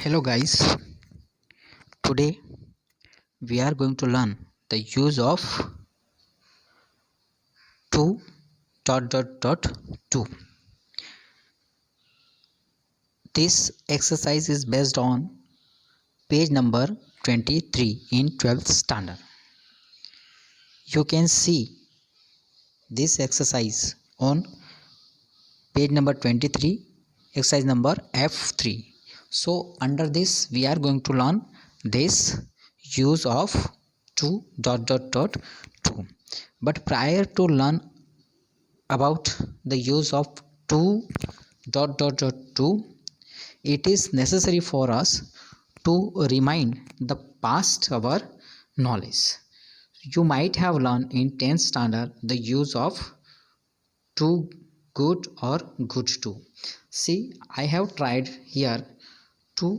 Hello guys, today we are going to learn the use of 2 . This exercise is based on page number 23 in 12th standard. You can see this exercise on page number 23, exercise number F3. So under this we are going to learn this use of 2 . But prior to learn about the use of 2 . It is necessary for us to remind the past our knowledge. You might have learned in 10th standard the use of too good or good to. See, I have tried here to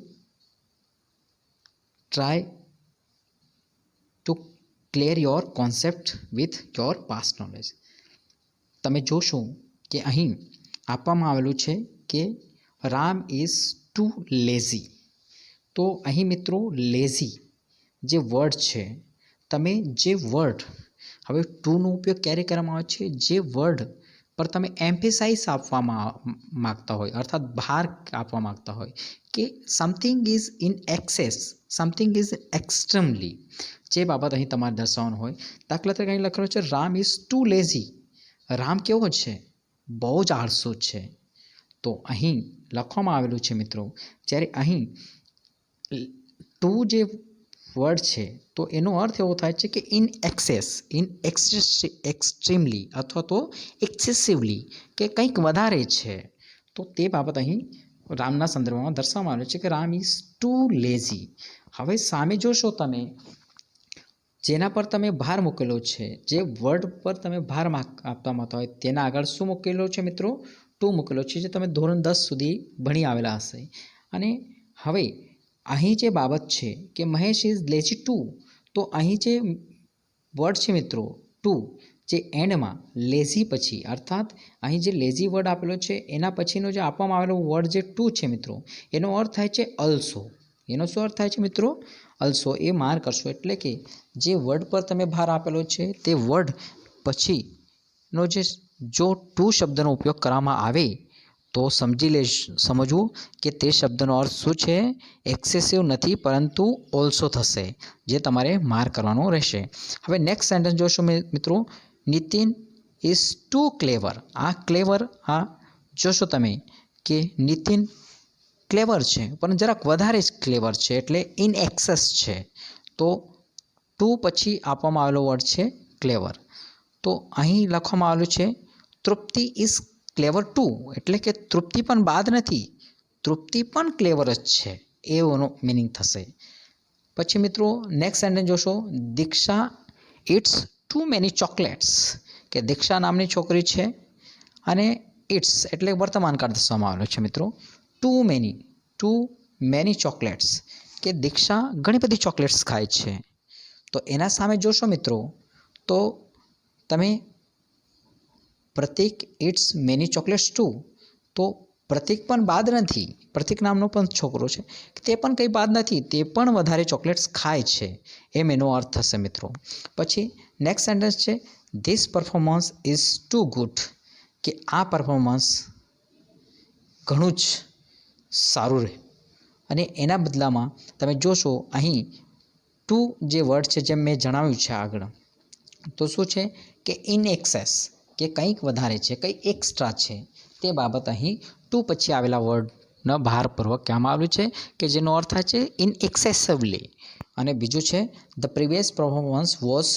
try to clear your concept with your past knowledge. તમે જોશો કે અહીં આપવામાં આવેલું છે કે Ram is too lazy. તો અહીં મિત્રો લેઝી જે વર્ડ છે, તમે જે વર્ડ હવે ટુનો ઉપયોગ ક્યારે કરવામાં આવે છે? જે વર્ડ પર તમે એમ્ફેસાઇઝ આપવા માગતા હોય, અર્થાત ભાર આપવા માગતા હોય કે something is in access, something is extremely, જે બાબત અહીં તમારે દર્શાવવાનું હોય. દાખલા તરીકે અહીં લખેલું છે Ram is too lazy. Ram કેવો છે? બહુ જ આળસુ છે. તો અહીં લખવામાં આવેલું છે મિત્રો, જ્યારે અહીં ટુ જે વર્ડ છે તો એનો અર્થ એવો થાય છે કે ઇન એક્સેસ, ઇન એક્સ્ટ્રીમલી અથવા તો એક્સેસિવલી, કે કંઈક વધારે છે. તો તે બાબત અહીં રામના સંદર્ભમાં દર્શાવવામાં આવેલું છે કે રામ ઇઝ ટુ લેઝી. હવે સામે જોશો તમે, જેના પર તમે ભાર મૂકેલો છે, જે વર્ડ પર તમે ભાર આપવા માંગતા હોય તેના આગળ શું મૂકેલો છે મિત્રો? ટુ મૂકેલો છે, જે તમે ધોરણ 10 સુધી ભણી આવેલા હશે. અને હવે અહીં જે બાબત છે કે મહેશ ઇઝ લેઝી ટુ, તો અહીં જે વર્ડ છે મિત્રો ટુ, જે એન્ડમાં લેઝી પછી, અર્થાત અહીં જે લેઝી વર્ડ આપેલો છે એના પછીનો જે આપવામાં આવેલો વર્ડ જે ટુ છે મિત્રો, એનો અર્થ થાય છે અલ્સો. એનો શું અર્થ થાય છે મિત્રો? અલ્સો. એ માર કરશો, એટલે કે જે વર્ડ પર તમે ભાર આપેલો છે તે વર્ડ પછીનો જો ટુ શબ્દનો ઉપયોગ કરવામાં આવે તો સમજવું કે તે શબ્દનો અર્થ શું છે? એક્સેસિવ નથી, પરંતુ ઓલ્સો થશે, જે તમારે માર કરવાનો રહેશે. હવે નેક્સ્ટ સેન્ટેન્સ જોશો મિત્રો, નીતિન ઇઝ ટુ ક્લેવર. આ ક્લેવર, આ જોશો તમે કે નીતિન ક્લેવર છે, પણ જરાક વધારે જ ક્લેવર છે, એટલે ઇન એક્સેસ છે. તો ટુ પછી આપવામાં આવેલો વર્ડ છે ક્લેવર. તો અહીં લખવામાં આવેલું છે તૃપ્તિ ઇઝ ક્લેવર ટુ, એટલે કે તૃપ્તિ પણ બાદ નથી, તૃપ્તિ પણ ક્લેવર જ છે, એનો મિનિંગ થશે. પછી મિત્રો નેક્સ્ટ સેન્ટેન્સ જોશો, દીક્ષા ઇટ્સ ટુ મેની ચોકલેટ્સ. કે દીક્ષા નામની છોકરી છે અને ઇટ્સ એટલે વર્તમાન કાળ દર્શાવવામાં આવેલો છે મિત્રો. ટુ મેની ચોકલેટ્સ, કે દીક્ષા ઘણી બધી ચોકલેટ્સ ખાય છે. તો એના સામે જોશો મિત્રો તો તમે પ્રતિક ઇટ્સ મેની ચોકલેટ્સ ટુ, તો પ્રતિક પણ બાદ નથી, પ્રતિક નામનો પણ છોકરો છે, તે પણ કંઈ બાદ નથી, તે પણ વધારે ચોકલેટ્સ ખાય છે, એમ એનો અર્થ થશે મિત્રો. પછી નેક્સ્ટ સેન્ટેન્સ છે this performance is too good. કે આ પરફોર્મન્સ ઘણું જ સારું રહે. અને એના બદલામાં તમે જોશો અહીં ટુ જે વર્ડ છે, જેમ મેં જણાવ્યું છે આગળ, તો શું છે કે ઇન એક્સેસ, કે કંઈક વધારે છે, કંઈ એક્સ્ટ્રા છે, તે બાબત અહીં ટુ પછી આવેલા વર્ડના ભારપૂર્વક કહેવામાં આવ્યું છે, કે જેનો અર્થ થાય છે ઇન એક્સેસિવલી. અને બીજું છે the previous performance was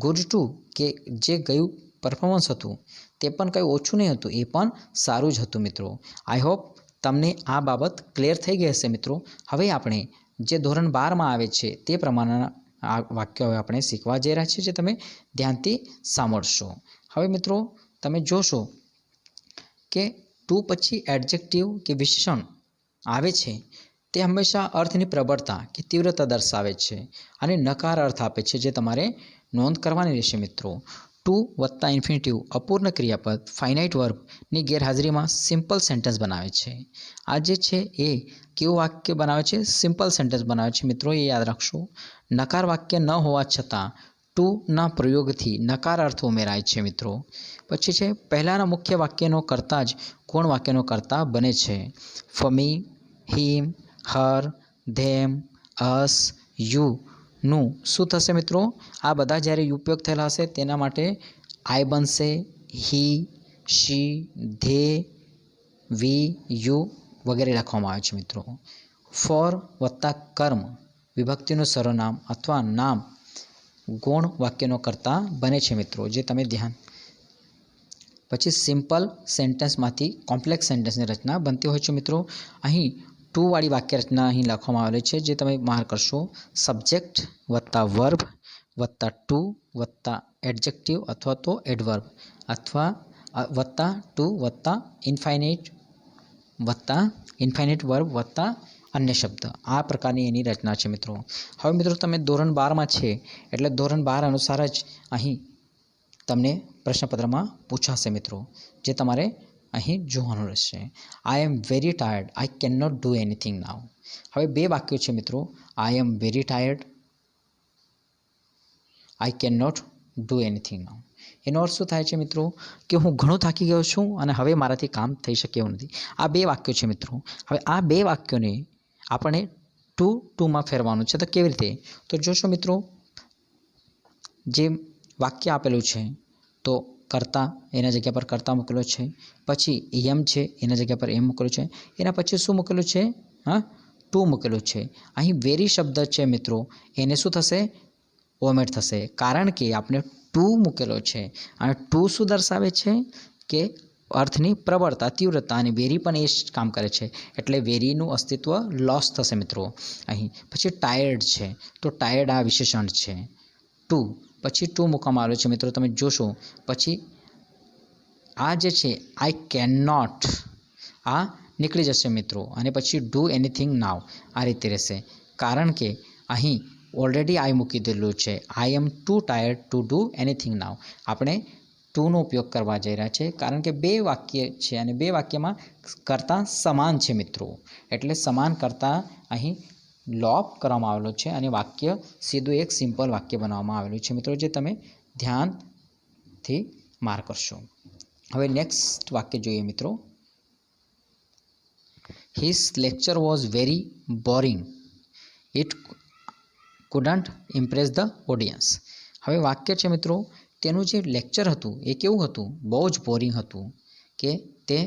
good to, કે જે ગયું પરફોર્મન્સ હતું તે પણ કંઈ ઓછું નહીં હતું, એ પણ સારું જ હતું મિત્રો. આઈ હોપ તમને આ બાબત ક્લિયર થઈ ગઈ હશે મિત્રો. હવે આપણે જે ધોરણ 12માં આવે છે તે પ્રમાણેના આ વાક્યો હવે આપણે શીખવા જઈ રહ્યા છીએ, જે તમે ધ્યાનથી સાંભળશો. હવે મિત્રો તમે જોશો કે ટુ પછી એડજેક્ટિવ કે વિશેષણ આવે છે તે હંમેશા અર્થની પ્રબળતા કે તીવ્રતા દર્શાવે છે અને નકાર અર્થ આપે છે, જે તમારે નોંધ કરવાની રહેશે મિત્રો. ટુ ટુ વત્તા ઇન્ફિનિટિવ અપૂર્ણ ક્રિયાપદ ફાઇનાઇટ વર્બની ગેરહાજરીમાં સિમ્પલ સેન્ટેન્સ બનાવે છે. આ જે છે એ કેવું વાક્ય બનાવે છે? સિમ્પલ સેન્ટેન્સ બનાવે છે મિત્રો, એ યાદ રાખશો. નકાર વાક્ય ન હોવા છતાં ટુના પ્રયોગથી નકાર અર્થ ઉમેરાય છે મિત્રો. પછી છે પહેલાંના મુખ્ય વાક્યનો કરતાં જ કોણ વાક્યનો કર્તા બને છે. ફમી, હિમ, હર, ધેમ, અસ, યુ નું શું થશે મિત્રો? આ બધા જ્યારે ઉપયોગ થયેલા હશે તેના માટે આઈ બનશે, હી, શી, ધે, વી, યુ વગેરે લખવામાં આવે છે મિત્રો. ફોર વત્તા કર્મ વિભક્તિનું સર્વનામ અથવા નામ ગૌણ વાક્યનો કર્તા બને છે મિત્રો, જે તમે ધ્યાન. પછી સિમ્પલ સેન્ટેન્સમાંથી કોમ્પ્લેક્સ સેન્ટેન્સની રચના બનતી હોય છે મિત્રો. અહીં ટુ વાળી વાક્ય રચના અહીં લખવામાં આવેલી છે, જે તમે માર્ક કરશો. સબ્જેક્ટ વત્તા વર્બ વત્તા ટુ વત્તા એડજેક્ટિવ અથવા તો એડવર્બ અથવા વત્તા ટુ વત્તા ઇન્ફાઇનાઇટ વર્બ વત્તા અન્ય શબ્દ. આ પ્રકારની એની રચના છે મિત્રો. હવે મિત્રો તમે ધોરણ 12માં છે એટલે ધોરણ 12 અનુસાર જ અહીં તમને પ્રશ્નપત્રમાં પૂછાશે મિત્રો, જે તમારે અહીં જોવાનું રહેશે. I am very tired, I can not do anything now. હવે બે વાક્યો છે મિત્રો. I am very tired, I can not do anything now. એનો અર્થ શું થાય છે મિત્રો? કે હું ઘણો થાકી ગયો છું અને હવે મારાથી કામ થઈ શકે એવું નથી. આ બે વાક્યો છે મિત્રો. હવે આ બે વાક્યોને આપણે ટુમાં ફેરવાનું છે. તો કેવી રીતે? તો જોશો મિત્રો, જે વાક્ય આપેલું છે તો કર્તા એના જગ્યા પર કર્તા મૂકેલો છે, પછી એમ છે એના જગ્યા પર એમ મૂકેલું છે, એના પછી શું મૂકેલું છે? ટુ મૂકેલું છે. અહીં વેરી શબ્દ છે મિત્રો, એને શું થશે? ઓમેટ થશે, કારણ કે આપણે ટુ મૂકેલો છે અને ટુ શું દર્શાવે છે? કે અર્થની પ્રબળતા, તીવ્રતા, અને વેરી પણ એ જ કામ કરે છે, એટલે વેરીનું અસ્તિત્વ લોસ થશે મિત્રો અહીં. પછી ટાયર્ડ છે તો ટાયર્ડ આ વિશેષણ છે. ટુ પછી ટુ મૂકવામાં આવેલું છે મિત્રો, તમે જોશો. પછી આ જે છે આઈ કેન નોટ, આ નીકળી જશે મિત્રો, અને પછી ડુ એનીથિંગ નાવ આ રીતે રહેશે, કારણ કે અહીં ઓલરેડી આઈ મૂકી દેલું છે. I am too tired to do anything now. આપણે ટુનો ઉપયોગ કરવા જઈ રહ્યા છે, કારણ કે બે વાક્ય છે અને બે વાક્યમાં કરતાં સમાન છે મિત્રો, એટલે સમાન કરતાં અહીં લોપ કરવામાં આવેલો છે અને વાક્ય સીધું એક સિમ્પલ વાક્ય બનાવવામાં આવેલું છે મિત્રો, જે તમે ધ્યાનથી માર્ક કરશો. હવે નેક્સ્ટ વાક્ય જોઈએ મિત્રો. His lecture was very boring, it couldn't Impress the audience. હવે વાક્ય છે મિત્રો, તેનું જે લેક્ચર હતું એ કેવું હતું? બહુ જ બોરિંગ હતું, કે તે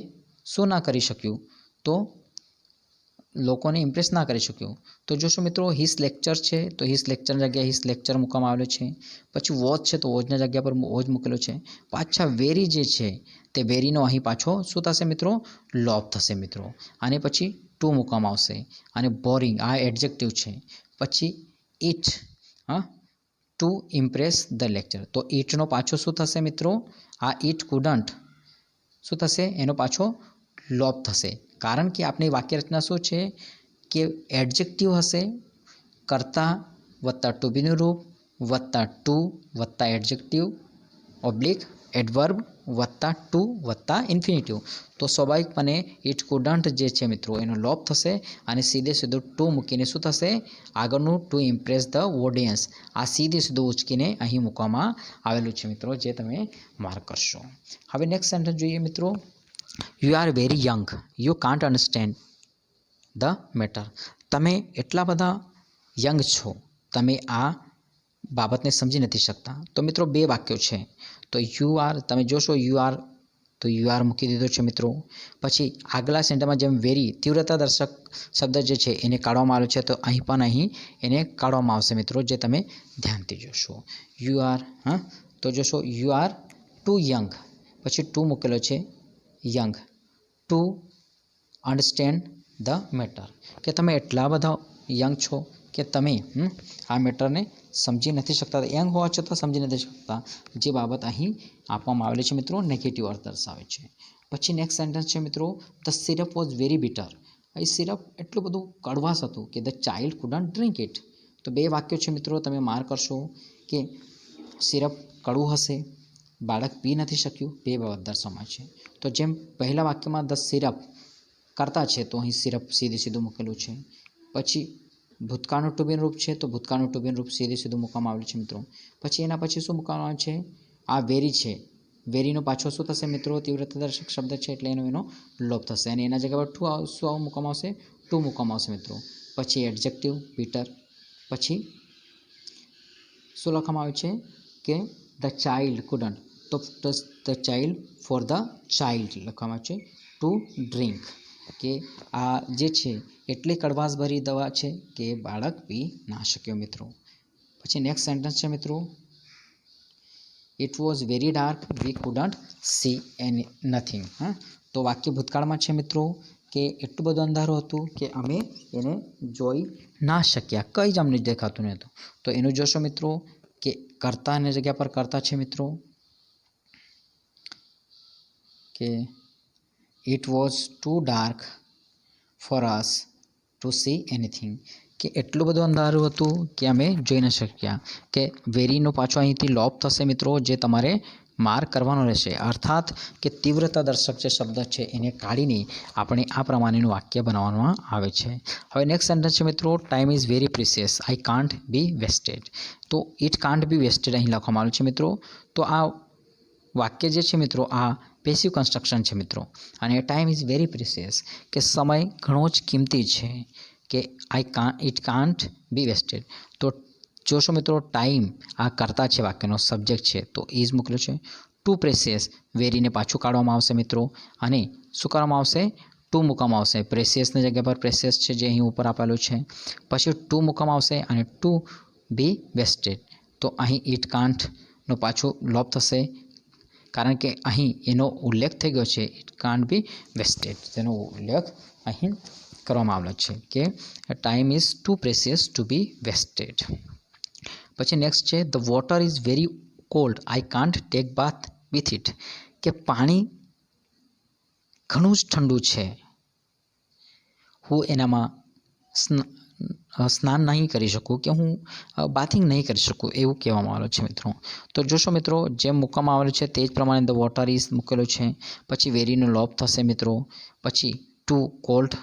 શું ના કરી શક્યું? તો લોકોને ઇમ્પ્રેસ ના કરી શક્યું. તો જોશો મિત્રો, હિઝ લેક્ચર છે તો હિઝ લેક્ચરની જગ્યાએ હિઝ લેક્ચર મૂકવામાં આવેલું છે. પછી વોઝ છે તો વોઝના જગ્યા પર વોઝ મૂકેલો છે. પાછા વેરી જે છે તે વેરીનો અહીં પાછો શું થશે મિત્રો? લોપ થશે મિત્રો, અને પછી ટુ મૂકવામાં આવશે. અને બોરિંગ આ એડજેક્ટિવ છે. પછી it to Impress the lecture, તો ઇટનો પાછો શું થશે મિત્રો? આ ઇટ કુડન્ટ શું થશે? એનો પાછો લોપ થશે, કારણ કે આપણી વાક્ય રચના શું છે? કે એડજેક્ટિવ હશે, કર્તા વત્તા ટુ બીનું રૂપ વત્તા ટુ વત્તા એડજેક્ટિવ ઓબ્લિક એડવર્બ વત્તા ટુ વત્તા ઇન્ફિનિટિવ. તો સ્વાભાવિકપણે ઇટ કુડન્ટ જે છે મિત્રો એનો લોપ થશે, અને સીધે સીધું ટુ મૂકીને શું થશે? આગળનું ટુ ઇમ્પ્રેસ ધ ઓડિયન્સ આ સીધે સીધું ઉચકીને અહીં મૂકવામાં આવેલું છે મિત્રો, જે તમે માર્ક કરશો. હવે નેક્સ્ટ સેન્ટેન્સ જોઈએ મિત્રો. You are very young, you can't understand the matter. તમે એટલા બધા યંગ છો, તમે આ બાબતને સમજી નથી શકતા. તો મિત્રો બે વાક્યો છે. તો યુ આર, તમે જોશો યુ આર, તો યુ આર મૂકી દીધો છે મિત્રો. પછી આગલા સેન્ટેન્સમાં જેમ વેરી તીવ્રતા દર્શક શબ્દ જે છે એને કાઢવામાં આવ્યો છે, તો અહીં પણ અહીં એને કાઢવામાં આવશે મિત્રો, જે તમે ધ્યાનથી જોશો. યુ આર તો જોશો યુ આર ટુ યંગ, પછી ટુ મૂકેલો છે young, to understand the matter, કે તમે એટલા બધા યંગ છો કે તમે આ મેટરને સમજી નથી શકતા. યંગ હોવા છતાં સમજી નથી શકતા, જે બાબત અહીં આપવામાં આવેલી છે મિત્રો, નેગેટિવ અર્થ દર્શાવે છે. પછી નેક્સ્ટ સેન્ટેન્સ છે મિત્રો. The syrup was very bitter. અહીં સિરપ એટલું બધું કડવાશ હતું કે the child couldn't drink it. તો બે વાક્યો છે મિત્રો, તમે માર્ક કરશો કે સિરપ કડવું હશે, બાળક પી નથી શક્યું, બે બાબત દર્શાવવામાં છે. તો જેમ પહેલા વાક્યમાં ધ સિરપ કરતા છે તો અહીં સિરપ સીધું મૂકેલું છે. પછી ભૂતકાળનું ટુ બીનું રૂપ છે તો ભૂતકાળનું ટુ બીનું રૂપ સીધું મૂકવામાં આવેલું છે મિત્રો. પછી એના પછી શું મૂકવામાં આવે છે? આ વેરી છે, વેરીનો પાછો શું થશે મિત્રો? તીવ્રતાદર્શક શબ્દ છે એટલે એનો લોપ થશે અને એના જગ્યા પર શું મૂકવામાં આવશે? ટુ મૂકવામાં આવશે મિત્રો. પછી એડજેક્ટિવ બીટર, પછી શું લખવામાં આવે છે કે ધ ચાઇલ્ડ કુડન્ટ, તો the child four the child લખવામાં આવે છે ટુ ડ્રિંક, કે આ જે છે એટલી કડવાશભરી દવા છે કે બાળક પી ના શક્યો મિત્રો. પછી નેક્સ્ટ સેન્ટેન્સ છે મિત્રો, it was very dark V couldn't C any nothing. તો વાક્ય ભૂતકાળમાં છે મિત્રો કે એટલું બધું અંધારું હતું કે અમે એને જોઈ ના શક્યા, કંઈ જ અમને દેખાતું નહોતું. તો એનું જોશો મિત્રો કે કર્તાની જગ્યા પર કર્તા છે મિત્રો કે it was too dark for us to see anything, કે એટલું બધું અંધારું હતું કે અમે જોઈ ન શક્યા. કે વેરીનો પાછો અહીંથી લોપ થશે મિત્રો, જે તમારે માર્ક કરવાનો રહેશે. અર્થાત કે તીવ્રતા દર્શક જે શબ્દ છે એને કાઢીને આપણે આ પ્રમાણેનું વાક્ય બનાવવામાં આવે છે. હવે નેક્સ્ટ સેન્ટેન્સ છે મિત્રો, time is very precious I can't B vested. તો ઇટ કાન્ટ બી વેસ્ટેડ અહીં લખવામાં આવ્યું છે મિત્રો. તો આ વાક્ય જે છે મિત્રો આ પેસિવ કન્સ્ટ્રક્શન છે મિત્રો. અને ટાઈમ ઇઝ વેરી પ્રિસિયસ, કે સમય ઘણો જ કિંમતી છે, કે ઇટ કાન્ટ બી વેસ્ટેડ. તો જોશો મિત્રો ટાઈમ આ કરતા છે, વાક્યનો સબ્જેક્ટ છે તો ઇઝ મૂકેલો છે. ટુ પ્રેસિયસ, વેરીને પાછું કાઢવામાં આવશે મિત્રો અને શું કરવામાં આવશે? ટુ મૂકવામાં આવશે. પ્રેસિયસની જગ્યા પર પ્રેસિયસ છે જે અહીં ઉપર આપેલું છે, પછી ટુ મૂકવામાં આવશે અને ટુ બી વેસ્ટેડ. તો અહીં ઇટ કાન્ટનો પાછું લોપ થશે, કારણ કે અહીં એનો ઉલ્લેખ થઈ ગયો છે, ઇટ કાન્ટ બી વેસ્ટેડ, તેનો ઉલ્લેખ અહીં કરવામાં આવેલો છે કે time is too precious to be wasted. પછી નેક્સ્ટ છે, the water is very cold I can't take bath with it, કે પાણી ઘણું જ ઠંડુ છે, હું એનામાં સ્નાન નહીં કરી શકું, કે હું બાથિંગ નહીં કરી શકું, એવું કહેવામાં આવેલું છે મિત્રો. તો જોશો મિત્રો જેમ મૂકવામાં આવેલું છે તે જ પ્રમાણે ધ વોટર ઇઝ મૂકેલું છે, પછી વેરીનો લોપ થશે મિત્રો, પછી too cold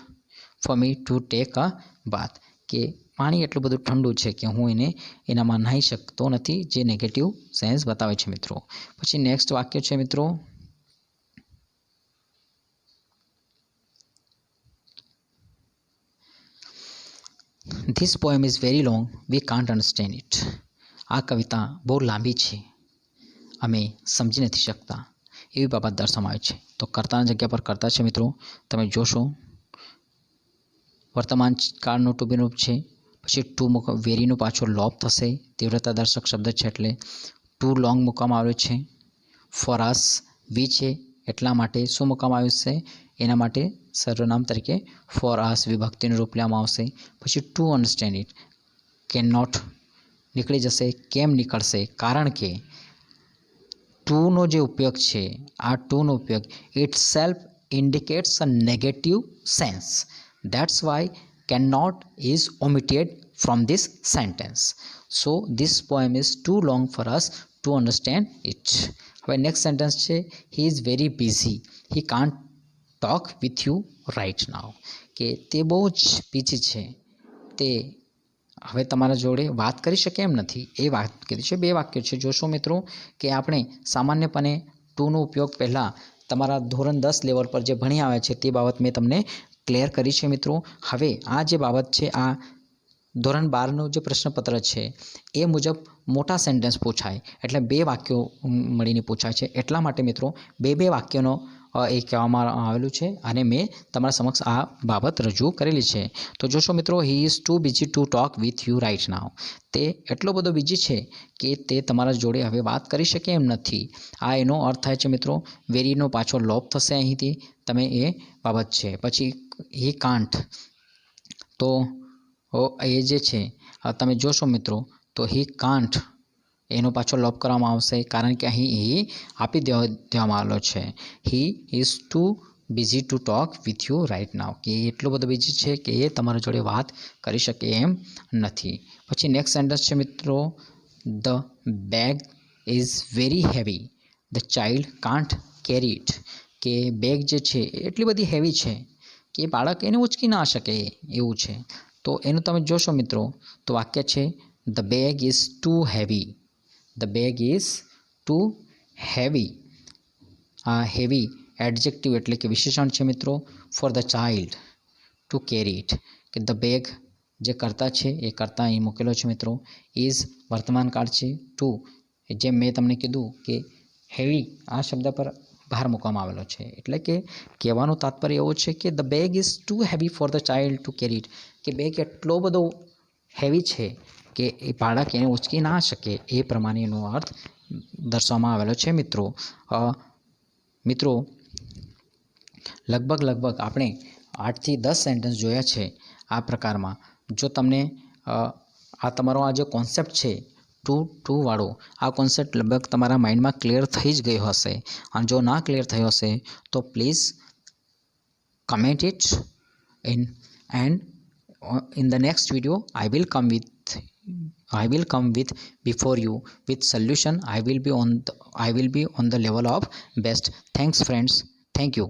for me to take a bath, કે પાણી એટલું બધું ઠંડુ છે કે હું એનામાં નાહી શકતો નથી, જે નેગેટિવ સેન્સ બતાવે છે મિત્રો. પછી નેક્સ્ટ વાક્ય છે મિત્રો, this poem is very long we can't understand it. આ કવિતા બહુ લાંબી છે, અમે સમજી નથી શકતા, એવી બાબત દર્શાવવામાં આવે છે. તો કર્તાની જગ્યા પર કર્તા છે મિત્રો, તમે જોશો વર્તમાન કાળનું ટુ બીનું રૂપ છે, પછી ટુ વેરીનો પાછો લોપ થશે, તીવ્રતા દર્શક શબ્દ છે એટલે ટુ લોંગ મૂકવામાં આવ્યો છે. ફોર અસ વી છે એટલા માટે શું મૂકવામાં આવ્યું છે? એના માટે સર્વનામ તરીકે ફોર અસ વિભક્તિનું રૂપ લેવામાં આવશે. પછી to understand it, can not નીકળી જશે. કેમ નીકળશે? કારણ કે ટુનો જે ઉપયોગ છે, આ ટુનો ઉપયોગ it self indicates a negative sense, that's why cannot is omitted from this sentence. So this poem is too long for us to understand it. હવે નેક્સ્ટ સેન્ટેન્સ છે, he is very busy he can't talk with you right now, કે તે બહુ જ busy છે, તે હવે તમારા જોડે વાત કરી શકે એમ નથી, એ વાત કીધી છે. બે વાક્યો છે. જોશો મિત્રો કે આપણે સામાન્યપણે ટુનો ઉપયોગ પહેલાં તમારા ધોરણ 10 લેવલ પર જે ભણી આવ્યા છે તે બાબત મેં તમને ક્લિયર કરી છે મિત્રો. હવે આ જે બાબત છે આ ધોરણ 12નું જે પ્રશ્નપત્ર છે એ મુજબ મોટા સેન્ટેન્સ પૂછાય, એટલે બે વાક્યો મળીને પૂછાય છે. એટલા માટે મિત્રો બે વાક્યોનો એ કહેવામાં આવેલું છે અને મેં તમારા સમક્ષ આ બાબત રજૂ કરેલી છે. તો જોશો મિત્રો, he is too busy to talk with you right now, તે એટલો બધો બિઝી છે કે તે તમારા જોડે હવે વાત કરી શકે એમ નથી. આ એનો અર્થ થાય છે મિત્રો, વેરીનો પાછો લોપ થશે અહીંથી, તમે એ બાબત છે. પછી હી કાન્ટ, તો એ જે છે તમે જોશો મિત્રો તો હી કાન્ટ એનો પાછો લોપ કરવામાં આવશે, કારણ કે અહીં હી આપી દેવામાં આવેલો છે. He is too busy to talk with you right now, કે એટલો બધો બિઝી છે કે એ તમારા જોડે વાત કરી શકે એમ નથી. પછી નેક્સ્ટ સેન્ટેન્સ છે મિત્રો, the bag is very heavy the child can't carry it, કે બેગ જે છે એ એટલી બધી હેવી છે કે બાળક એને ઉચકી ના શકે એવું છે. તો એનું તમે જોશો મિત્રો તો વાક્ય છે the bag is too heavy. The bag is too heavy. આ હેવી એડજેક્ટિવ એટલે કે વિશેષણ છે મિત્રો for the child to carry it, કે ધ બેગ જે કર્તા છે એ કર્તા અહીં મૂકેલો છે મિત્રો. ઇઝ વર્તમાન કાળ છે. ટુ જેમ મેં તમને કીધું કે હેવી આ શબ્દ પર ભાર મૂકવામાં આવેલો છે, એટલે કે કહેવાનું તાત્પર્ય એવું છે કે the bag is too heavy for the child to carry it, કે બેગ એટલો બધો હેવી છે કે એ બાળક એને ઉચકી ના શકે એ પ્રમાણેનો અર્થ દર્શાવવામાં આવેલો છે મિત્રો. મિત્રો લગભગ આપણે 8 થી 10 સેન્ટેન્સ જોયા છે આ પ્રકારમાં. જો તમને આ તમારો આ જે કોન્સેપ્ટ છે ટુ વાળો આ કોન્સેપ્ટ લગભગ તમારા માઇન્ડમાં ક્લિયર થઈ જ ગયો હશે, અને જો ના ક્લિયર થયો હશે તો please comment it and in the next video I will come with before you with solution. I will be on the level of best. Thanks friends. Thank you.